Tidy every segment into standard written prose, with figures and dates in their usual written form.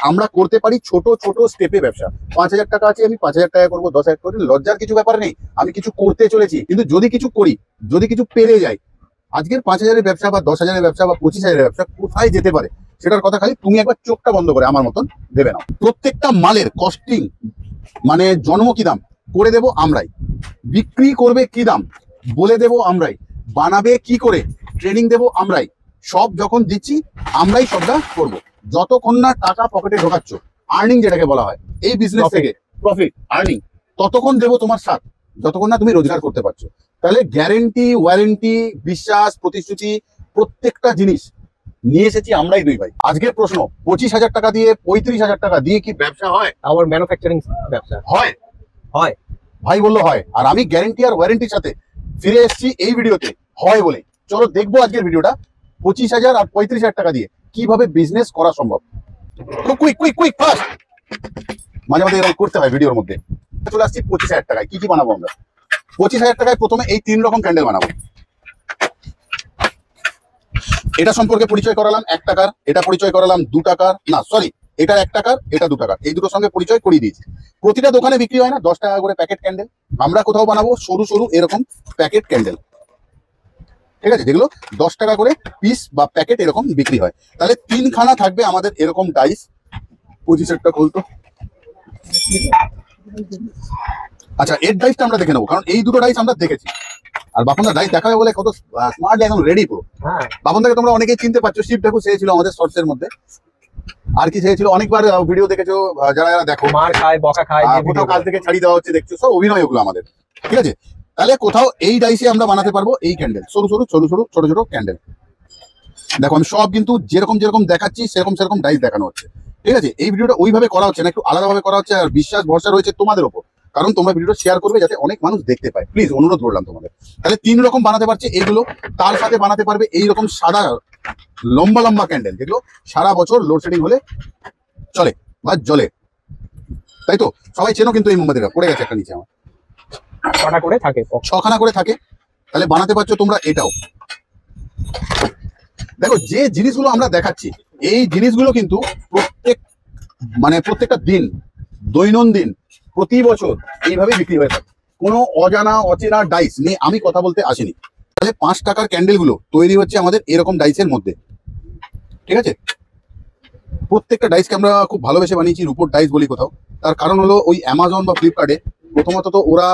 আমরা করতে পারি ছোট ছোট স্টেপে ব্যবসা। 5,000 টাকা আছে, আমি 5,000 টাকা করবো, 10,000 করে, লজ্জার কিছু ব্যাপার নেই। আমি কিছু করতে চলেছি, কিন্তু যদি কিছু করি, যদি কিছু পেরে যাই, আজকের 5,000-এর ব্যবসা বা 10,000-এর ব্যবসা বা 25,000-এর ব্যবসা কোথায় যেতে পারে সেটার কথা খালি তুমি একবার চোখটা বন্ধ করে আমার মতন ভেবে নাও। প্রত্যেকটা মালের কস্টিং মানে জন্ম কি দাম করে দেবো আমরাই, বিক্রি করবে কি দাম বলে দেবো আমরাই, বানাবে কি করে ট্রেনিং দেবো আমরাই, সব যখন দিচ্ছি আমরাই সবটা করবো। যতক্ষণ না টাকা পকেটে ঢোকাচ্ছ, আর্নিং যেটাকে বলা হয় এই বিজনেস থেকে, প্রফিট আর্নিং, ততক্ষণ দেবো তোমার সাথ, যতক্ষণ না তুমি রোজগার করতে পারছো। তাহলে গ্যারেন্টি, ওয়ারেন্টি, বিশ্বাস, প্রতিশ্রুতি, প্রত্যেকটা জিনিস নিয়ে এসেছি আমরাই দুই ভাই। আজকের প্রশ্ন, 25,000 টাকা দিয়ে 35,000 টাকা দিয়ে কি ব্যবসা হয়? আওয়ার ম্যানুফ্যাকচারিং ব্যবসা হয় হয় ভাই বললো হয়। আর আমি গ্যারেন্টি আর ওয়ারেন্টির সাথে ফিরে এসেছি এই ভিডিওতে হয় বলে। চলো দেখবো আজকের ভিডিওটা 25,000 আর 35,000 টাকা দিয়ে কিভাবে বিজনেস করা সম্ভব। কুইক কুইক কুইক ফাস্ট, মাঝে মাঝে এরকম করতে হয় ভিডিওর মধ্যে। চলে আসছি 25,000 টাকায়। কি কি বানাবো আমরা? 25,000 টাকায় প্রথমে এই 3 রকম ক্যান্ডেল বানাবো। এটা সম্পর্কে পরিচয় করালাম 1 টাকার, এটা পরিচয় করালাম 2 টাকার, না সরি, এটা 1 টাকার, এটা 2 টাকার, এই দুটোর সঙ্গে পরিচয় করিয়ে দিয়েছি। প্রতিটা দোকানে বিক্রি হয় না 10 টাকা করে প্যাকেট ক্যান্ডেল, আমরা কোথাও বানাবো সরু সরু এরকম প্যাকেট ক্যান্ডেল, ঠিক আছে, যেগুলো 10 টাকা করে পিস বা প্যাকেট এরকম বিক্রি হয়। তাহলে 3 খানা থাকবে আমাদের এরকম ডাইস। 25,000 টাকা খুলতো। আচ্ছা, এর ডাইসটা আমরা দেখে নেবো, কারণ এই দুটো ডাইস আমরা দেখেছি। আর বাপনদা ডাইস দেখাবে বলে কত স্মার্ট, একদম রেডি পুরো। হ্যাঁ, বাপনদাকে তোমরা অনেকেই চিনতে পারছো, শিব ঠাকুর চেয়েছিল আমাদের শর্টসের মধ্যে। আর কি চেয়েছিল, অনেকবার ভিডিও দেখেছো যারা যারা দেখো, মার খায় বকা খায়, কোথাও কাজ থেকে ছাড়িয়ে দেওয়া হচ্ছে, দেখছো সব অভিনয় ওগুলো আমাদের, ঠিক আছে। তাহলে কোথাও এই ডাইসে আমরা বানাতে পারবো এই ক্যান্ডেল, সরু সরু সরু সরু ছোট ছোট ক্যান্ডেল। দেখো আমি সব কিন্তু যেরকম যেরকম দেখাচ্ছি সেরকম সেরকম ডাইস দেখানো হচ্ছে, ঠিক আছে। এই ভিডিওটা ওইভাবে করা হচ্ছে না, একটু আলাদাভাবে করা হচ্ছে। আর বিশ্বাস ভরসা রয়েছে তোমাদের ওপর, কারণ তোমরা ভিডিওটা শেয়ার করবে যাতে অনেক মানুষ দেখতে পায়, প্লিজ অনুরোধ করলাম তোমাদের। তাহলে 3 রকম বানাতে পারছে এগুলো, তার সাথে বানাতে পারবে এইরকম সাদা লম্বা লম্বা ক্যান্ডেল, যেগুলো সারা বছর লোডশেডিং হলে চলে বা জ্বলে, তাই তো? সবাই চেনো কিন্তু এই মোমবাতিটা, পড়ে গেছে একটা নিচে আমার, 6টা করে থাকে, 6খানা করে থাকে। তাহলে বানাতে পারছো তোমরা এটাও। দেখো যে জিনিসগুলো আমরা দেখাচ্ছি, এই জিনিসগুলো কিন্তু প্রত্যেকটা দিন, দৈনন্দিন, প্রতি বছর এইভাবে বিক্রি হয়ে থাকে। কোনো অজানা অচেনা ডাইস নিয়ে আমি কথা বলতে আসিনি। তাহলে 5 টাকার ক্যান্ডেল গুলো তৈরি হচ্ছে আমাদের এরকম ডাইসের মধ্যে, ঠিক আছে। প্রত্যেকটা ডাইসকে আমরা খুব ভালোবেসে বানিয়েছি, রূপোর ডাইস বলি কোথাও। তার কারণ হলো ওই অ্যামাজন বা ফ্লিপকার্টে প্রথমত তো ওরা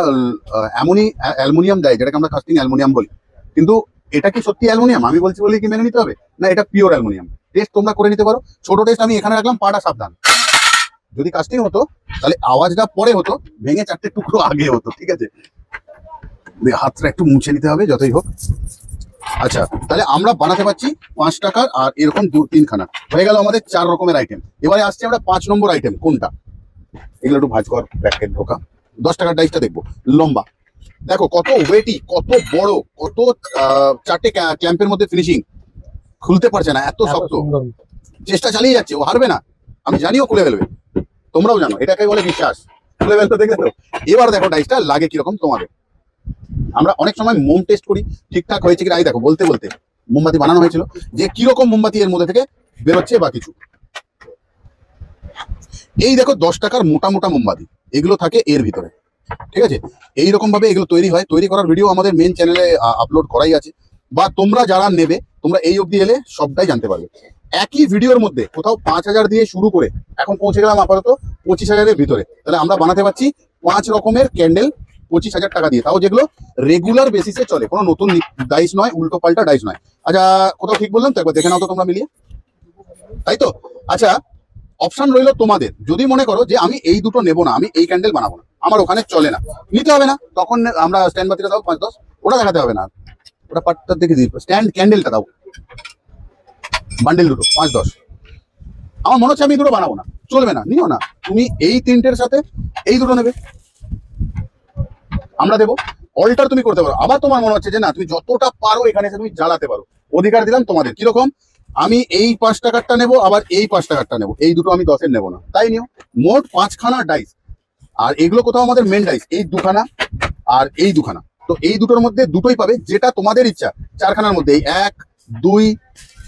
এমনই অ্যালুমিনিয়াম দেয়, যেটাকে আমরা কাস্টিং অ্যালুমিনিয়াম বলি। কিন্তু এটা কি সত্যি অ্যালুমিনিয়াম আমি বলছি বলে কি মেনে নিতে হবে? না, এটা পিওর অ্যালুমিনিয়াম। টেস্ট তোমরা করে নিতে পারো। ছোট টেস্ট আমি এখানে রাখলাম, পাটা সাবধান। যদি কাস্টিং হতো তাহলে আওয়াজটা পরে হতো, ভেঙে 4টে টুকরো আগে হতো, ঠিক আছে। হাতটা একটু মুছে নিতে হবে যতই হোক। আচ্ছা, তাহলে আমরা বানাতে পারছি 5 টাকার আর এরকম 2-3 খানা হয়ে গেল আমাদের 4 রকমের আইটেম। এবারে আসছে আমরা 5 নম্বর আইটেম, কোনটা? এগুলো একটু ভাঁজ কর, ব্যাকেট ঢোকা। 10 টাকার ডাইসটা দেখবো, লম্বা। দেখো কত ওয়েটি, কত বড়, কত 4টে ক্ল্যাম্পের মধ্যে ফিনিশিং, খুলতে পারছে না, এত শক্ত। চেষ্টা চালিয়ে যাচ্ছে, ও হারবে না, আমি জানিও খুলে ফেলবে, তোমরাও জানো, এটাকে বলে বিশ্বাস। খুলে ফেলতে দেখেছো। এবার দেখো ডাইসটা লাগে কিরকম তোমাদের। আমরা অনেক সময় মোম টেস্ট করি, ঠিকঠাক হয়েছে কিনা। এই দেখো বলতে বলতে মোমবাতি বানানো হয়েছিল, যে কিরকম মোমবাতি এর মধ্যে থেকে বেরোচ্ছে বা কিছু। এই দেখো 10 টাকার মোটা মোটা মোমবাতি, এগুলো থাকে এর ভিতরে, ঠিক আছে। এইরকম ভাবে এগুলো তৈরি হয়। তৈরি করার ভিডিও আমাদের মেন চ্যানেলে আপলোড করাই আছে, বা তোমরা যারা নেবে তোমরা এই অবধি এলে সবটাই জানতে পারবে। একই ভিডিওর মধ্যে কোথাও 5,000 দিয়ে শুরু করে এখন পৌঁছে গেলাম আপাতত 25,000-এর ভিতরে। তাহলে আমরা বানাতে পারছি 5 রকমের ক্যান্ডেল 25,000 টাকা দিয়ে, তাও যেগুলো রেগুলার বেসিসে চলে, কোনো নতুন ডাইস নয়, উল্টো পাল্টা ডাইস নয়। আচ্ছা, কোথাও ঠিক বললাম তো? একবার দেখে নাও তো তোমরা মিলিয়ে, তাই তো? আচ্ছা, অপশন রইলো তোমাদের। যদি মনে করো যে আমি এই দুটো নেবো না, আমি এই ক্যান্ডেল বানাবো না, আমার ওখানে চলে না, নিতে হবে না, তখন আমরা স্ট্যান্ড বাতিটা দাও 5-10, ওটা দেখাতে হবে না, ওটা পার্টটা দেখে দিই, স্ট্যান্ড ক্যান্ডেলটা দাও, বান্ডেল দুটো 5-10। আমার মনে হচ্ছে আমি দুটো বানাবো না, চলবে না, নিও না। তুমি এই 3টের সাথে এই দুটো নেবে, আমরা দেবো। অল্টার তুমি করতে পারো। আবার তোমার মনে হচ্ছে যে না, তুমি যতটা পারো এখানে এসে তুমি জ্বালাতে পারো, অধিকার দিলাম তোমাদের। কিরকম? আমি এই 5 টাকারটা নেবো, আবার এই 5 টাকারটা নেবো, এই দুটো আমি 10-এর নেবো না, তাই নিও। মোট 5খানা ডাইস। আর এগুলো কোথাও আমাদের মেন ডাইস, এই 2খানা আর এই 2খানা। তো এই দুটোর মধ্যে দুটোই পাবে, যেটা তোমাদের ইচ্ছা। 4খানার মধ্যে এই 1, 2,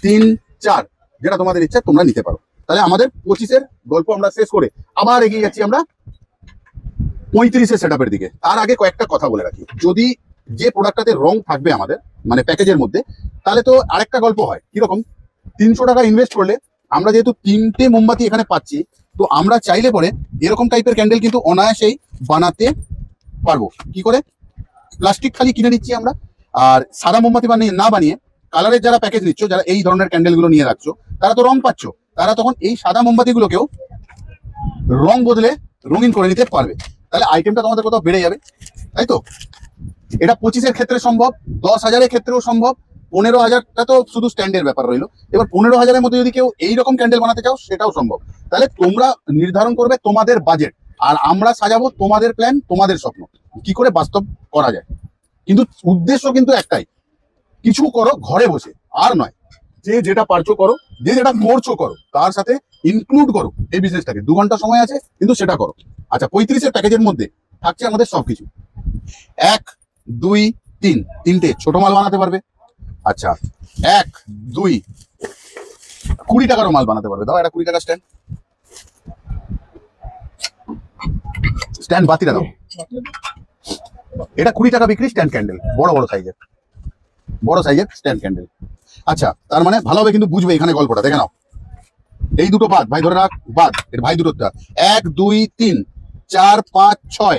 3, 4, যেটা তোমাদের ইচ্ছা তোমরা নিতে পারো। তাহলে আমাদের 25-এর গল্প আমরা শেষ করে আবার এগিয়ে যাচ্ছি আমরা 35-এর সেটআপের দিকে। তার আগে কয়েকটা কথা বলে রাখি, যদি যে প্রোডাক্টটাতে রং থাকবে আমাদের মানে প্যাকেজের মধ্যে, তাহলে তো আরেকটা গল্প হয় কিরকম, 300 টাকা ইনভেস্ট করলে আমরা যেহেতু 3টে মোমবাতি এখানে পাচ্ছি, তো আমরা চাইলে পরে এরকম টাইপের ক্যান্ডেল কিন্তু অনায়াসেই বানাতে পারবো। কি করে? প্লাস্টিক খালি কিনে নিচ্ছি আমরা, আর সাদা মোমবাতি বানিয়ে না বানিয়ে কালারের যারা প্যাকেজ নিচ্ছ, যারা এই ধরনের ক্যান্ডেলগুলো নিয়ে রাখছো, তারা তো রং পাচ্ছ, তারা তখন এই সাদা মোমবাতিগুলোকেও রং বদলে রঙিন করে নিতে পারবে। তাহলে আইটেমটা তোমাদের কোথাও বেড়ে যাবে, তাই তো? এটা 25-এর ক্ষেত্রে সম্ভব, 10,000-এর ক্ষেত্রেও সম্ভব, 15,000টা তো শুধু স্ট্যান্ডের ব্যাপার রইলো। এবার 15,000-এর মধ্যে যদি কেউ এইরকম ক্যান্ডেল বানাতে চাও, সেটাও সম্ভব। তাহলে তোমরা নির্ধারণ করবে তোমাদের বাজেট, আর আমরা সাজাবো তোমাদের প্ল্যান, তোমাদের স্বপ্ন কি করে বাস্তব করা যায়। কিন্তু উদ্দেশ্য কিন্তু একটাই, কিছু করো ঘরে বসে, আর নয়। যে যেটা পারছো করো, যে যেটা করছো করো, তার সাথে ইনক্লুড করো এই বিজনেসটাকে। 2 ঘন্টা সময় আছে, কিন্তু সেটা করো। আচ্ছা, 35-এর প্যাকেজের মধ্যে থাকছে আমাদের সবকিছু। 1, 2, 3, 3টে ছোট মাল বানাতে পারবে। আচ্ছা, 1, 2, 20 টাকারও মাল বানাতে পারবে। দাও একটা 20 টাকা স্ট্যান্ড, স্ট্যান্ড বাতিটা দাও। এটা 20 টাকা বিক্রি স্ট্যান্ড ক্যান্ডেল, বড় সাইজের স্ট্যান্ড ক্যান্ডেল। আচ্ছা, তার মানে ভালোভাবে কিন্তু বুঝবে এখানে গল্পটা। দেখে নাও, এই দুটো বাদ, ভাই ধরে রাখ, বাদ, এটা ভাই দুটোটা। 1, 2, 3, 4, 5, 6,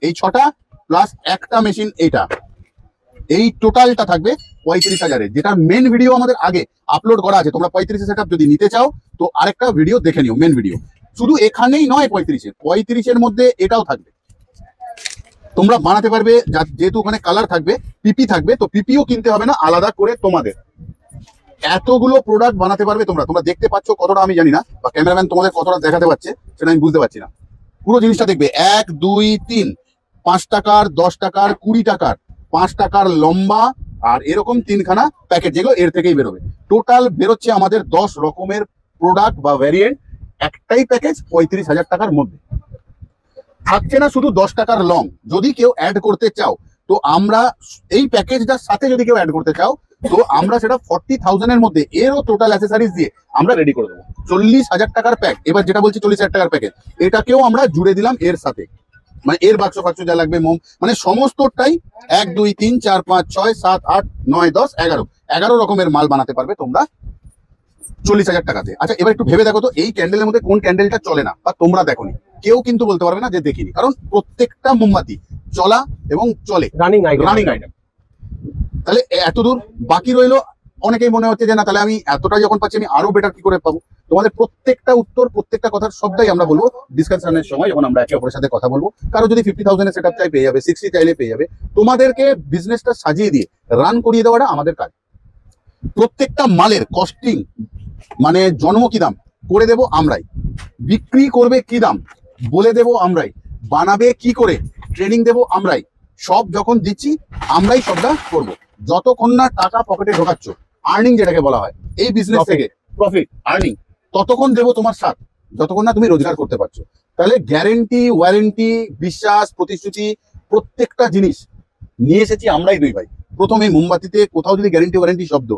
এই 6টা প্লাস একটা মেশিন, এইটা, এই টোটালটা থাকবে 35,000-এর, যেটা মেন ভিডিও আমাদের আগে আপলোড করা আছে। তোমরা 35-এর সেটআপ যদি নিতে চাও, তো আরেকটা ভিডিও দেখে নিও, মেন ভিডিও। শুধু এখানেই নয়, 35-এর মধ্যে এটাও থাকবে। তোমরা বানাতে পারবে, যেহেতু ওখানে কালার থাকবে, পিপি থাকবে, তো পিপিও কিনতে হবে না আলাদা করে তোমাদের। এতগুলো প্রোডাক্ট বানাতে পারবে তোমরা দেখতে পাচ্ছ কতটা আমি জানি না, বা ক্যামেরাম্যান তোমাদের কতটা দেখাতে পারছে সেটা আমি বুঝতে পারছি না। পুরো জিনিসটা দেখবে, 1, 2, 3, 5 টাকার, 10 টাকার, 20 টাকার, 5 টাকার লম্বা, আর এরকম 3খানা প্যাকেট, যেগুলো এর থেকেই বেরোবে। টোটাল বেরোচ্ছে আমাদের 10 রকমের প্রোডাক্ট বা ভ্যারিয়েন্ট, একটাই প্যাকেজ 35,000 টাকার মধ্যে। থাকছে না শুধু 10 টাকার লং, যদি কেউ অ্যাড করতে চাও, তো আমরা এই প্যাকেজটার সাথে যদি কেউ অ্যাড করতে চাও, তো আমরা সেটা 40,000-এর মধ্যে এরও টোটাল অ্যাসেসরিজ দিয়ে আমরা রেডি করে দেবো। 40,000 টাকার প্যাক, এবার যেটা বলছি 40,000 টাকার প্যাকেজ, এটাকেও আমরা জুড়ে দিলাম এর সাথে, মানে এর বাক্স ফাক্স যা লাগবে, মোম, মানে সমস্তটাই 1, 2, 3, 4, 5, 6, 7, 8, 9, 10, 11 রকমের মাল বানাতে পারবে তোমরা 40,000 টাকাতে। আচ্ছা, এবার একটু ভেবে দেখো তো, এই ক্যান্ডেলের মধ্যে কোন ক্যান্ডেলটা চলে না বা তোমরা দেখোনি। কেউ কিন্তু বলতে পারবে না যে দেখিনি, কারণ প্রত্যেকটা মোমবাতি চলা এবং চলে, রানিং আইটেম। তাহলে এতদূর বাকি রইলো। অনেকেই মনে হচ্ছে যে না, তাহলে আমি এতটা যখন পাচ্ছি, আমি আরো বেটার কি করে পাবো। তোমাদের প্রত্যেকটা উত্তর, প্রত্যেকটা কথার সবটাই আমরা বলবো ডিসকাশনের সময়, যখন আমরা একে অপরের সাথে কথা বলবো। কারো যদি 50,000-এর সেটআপ চাই পেয়ে যাবে, 60 চাইলে পেয়ে যাবে। তোমাদেরকে বিজনেসটা সাজিয়ে দিয়ে রান করিয়ে দেওয়াটা আমাদের কাজ। প্রত্যেকটা মালের কস্টিং, মানে জন্ম কি দাম করে দেবো আমরাই, বিক্রি করবে কি দাম বলে দেবো আমরাই, বানাবে কি করে ট্রেনিং দেবো আমরাই। সব যখন দিচ্ছি আমরাই সবটা করবো। যতক্ষণ না টাকা পকেটে ঢোকাচ্ছ, আর্নিং যেটাকে বলা হয় এই বিজনেস থেকে, প্রফিট আর্নিং, ততক্ষণ দেবো তোমার সাথ, যতক্ষণ না তুমি রোজগার করতে পারছো। তাহলে গ্যারেন্টি, ওয়ারেন্টি, বিশ্বাস, প্রতিশ্রুতি, প্রত্যেকটা জিনিস নিয়ে এসেছি আমরাই দুই ভাই। প্রথম এই মোমবাতিতে কোথাও যদি গ্যারেন্টি ওয়ারেন্টি শব্দ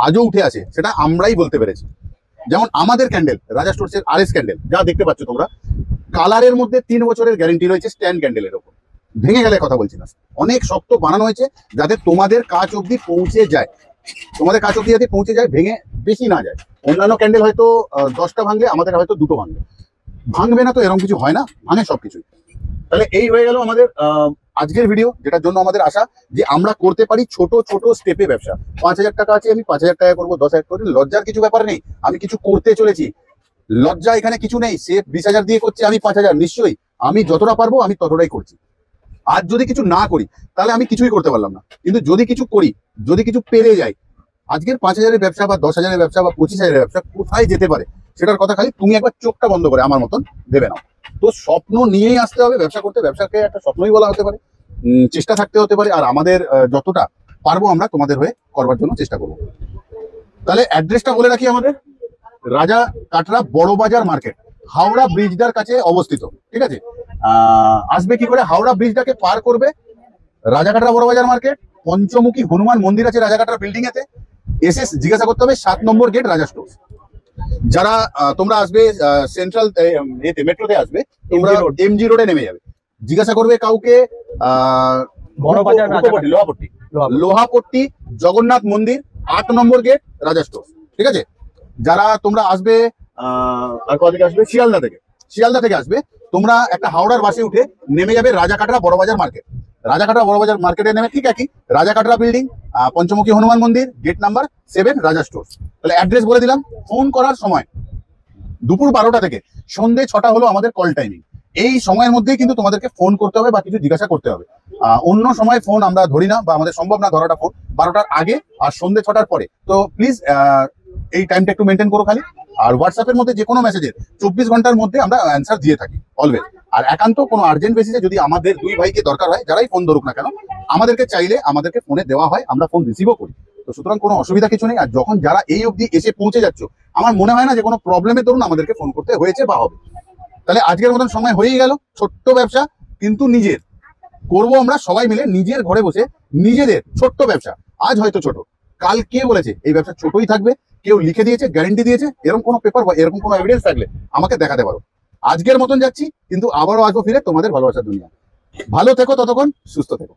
আজও উঠে আসে, সেটা আমরাই বলতে পেরেছি। যেমন আমাদের ক্যান্ডেল, রাজা স্টোরসের RS ক্যান্ডেল যা দেখতে পাচ্ছ তোমরা, কালারের মধ্যে 3 বছরের গ্যারেন্টি রয়েছে স্ট্যান্ড ক্যান্ডেলের ওপর। ভেঙে গেলে কথা বলছি না, অনেক শক্ত বানানো হয়েছে যাতে তোমাদের কাছ অব্দি পৌঁছে যায়, যাতে পৌঁছে যায়, ভেঙে বেশি না যায়। অন্যান্য ক্যান্ডেল হয়তো 10টা ভাঙলে, আমাদের হয়তো 2টো ভাঙবে। ভাঙবে না তো এরকম কিছু হয় না, ভাঙে সবকিছুই। তাহলে এই হয়ে গেল আমাদের আজকের ভিডিও, যেটার জন্য আমাদের আশা যে আমরা করতে পারি ছোট ছোট স্টেপে ব্যবসা। 5,000 টাকা আছে, আমি 5,000 টাকা করবো, 10,000 করে, লজ্জার কিছু ব্যাপার নেই। আমি কিছু করতে চলেছি, লজ্জা এখানে কিছু নেই। সে 20,000 দিয়ে করছে, আমি 5,000, নিশ্চয়ই আমি যতটা পারবো আমি ততটাই করছি। আর যদি কিছু না করি, তাহলে আমি কিছুই করতে পারলাম না। কিন্তু যদি কিছু করি, যদি কিছু পেরে যাই, আজকের 5,000-এর ব্যবসা বা 10,000-এর ব্যবসা বা 25,000-এর ব্যবসা কোথায় যেতে পারে, সেটার কথা খালি তুমি একবার চোখটা বন্ধ করে আমার মতন ভেবে নাও। তো স্বপ্ন নিয়েই আসতে হবে ব্যবসা করতে। ব্যবসাকে একটা স্বপ্নই বলা হতে পারে, চেষ্টা থাকতে হতে পারে, আর আমাদের যতটা পারবো আমরা তোমাদের হয়ে করবার জন্য চেষ্টা করবো। তাহলে অ্যাড্রেসটা বলে রাখি, আমাদের রাজা কাটরা বড় বাজার মার্কেট, হাওড়া ব্রিজটার কাছে অবস্থিত। ঠিক আছে, আসবে কি করে, হাওড়া ব্রিজটাকে পার করবে, রাজা কাটরা বড় বাজার মার্কেট, পঞ্চমুখী হনুমান মন্দির আছে রাজা কাটরা বিল্ডিং এতে, এসে জিজ্ঞাসা করতে হবে 7 নম্বর গেট রাজা স্টোর। যারা তোমরা আসবে সেন্ট্রাল এতে মেট্রোতে আসবে, তোমরা MG road। এমজি রোডে নেমে যাবে। জিজ্ঞাসা করবে কাউকে বড়বাজার রূপপট্টি, লোহাপট্টি, লোহাপট্টি। লোহাপট্টি জগন্নাথ মন্দির 8 নম্বর গেট, রাজা স্টোর। ঠিক আছে? যারা তোমরা আসবে আর কোথা থেকে আসবে, শিয়ালদা থেকে আসবে, তোমরা একটা হাওড়ার বাসে উঠে নেমে যাবে রাজাকাটরা বড়বাজার মার্কেট। রাজাকাটরা বড়বাজার মার্কেটে নেমে ঠিক একই রাজাকাটরা বিল্ডিং, পঞ্চমুখী হনুমান মন্দির, গেট নাম্বার 7, রাজা স্টোর। তাহলে অ্যাড্রেস বলে দিলাম। ফোন করার সময় দুপুর 12টা থেকে সন্ধে 6টা হলো আমাদের কল টাইমিং। এই সময়ের মধ্যেই কিন্তু তোমাদেরকে ফোন করতে হবে বা কিছু জিজ্ঞাসা করতে হবে। অন্য সময় ফোন আমরা ধরি না বা আমাদের সম্ভব না ধরাটা ফোন 12টার আগে আর সন্ধে 6টার পরে। তো প্লিজ এই টাইমটা একটু মেনটেন করো খালি। আর হোয়াটসঅ্যাপের মধ্যে যে কোনো মেসেজের 24 ঘন্টার মধ্যে আমরা অ্যান্সার দিয়ে থাকি অলওয়েজ। আর একান্ত কোনো আর্জেন্ট বেসিসে যদি আমাদের দুই ভাইকে দরকার হয়, যারাই ফোন ধরুক না কেন, আমাদেরকে চাইলে আমাদেরকে ফোনে দেওয়া হয়, আমরা ফোন রিসিভও করি। তো সুতরাং কোনো অসুবিধা কিছু নেই। আর যখন যারা এই অবধি এসে পৌঁছে যাচ্ছ, আমার মনে হয় না যে কোনো প্রবলেমের দরুন আমাদেরকে ফোন করতে হয়েছে বা হবে। তাহলে আজকের মতন সময় হয়েই গেল। ছোট্ট ব্যবসা কিন্তু নিজের করব আমরা সবাই মিলে, নিজের ঘরে বসে নিজেদের ছোট্ট ব্যবসা। আজ হয়তো ছোট, কাল কে বলেছে এই ব্যবসা ছোটই থাকবে? কেউ লিখে দিয়েছে, গ্যারেন্টি দিয়েছে? এরকম কোনো পেপার বা এরকম কোনো এভিডেন্স থাকলে আমাকে দেখাতে পারো। আজকের মতন যাচ্ছি, কিন্তু আবারও আসবো ফিরে তোমাদের ভালোবাসার দুনিয়া। ভালো থেকো, ততক্ষণ সুস্থ থেকো।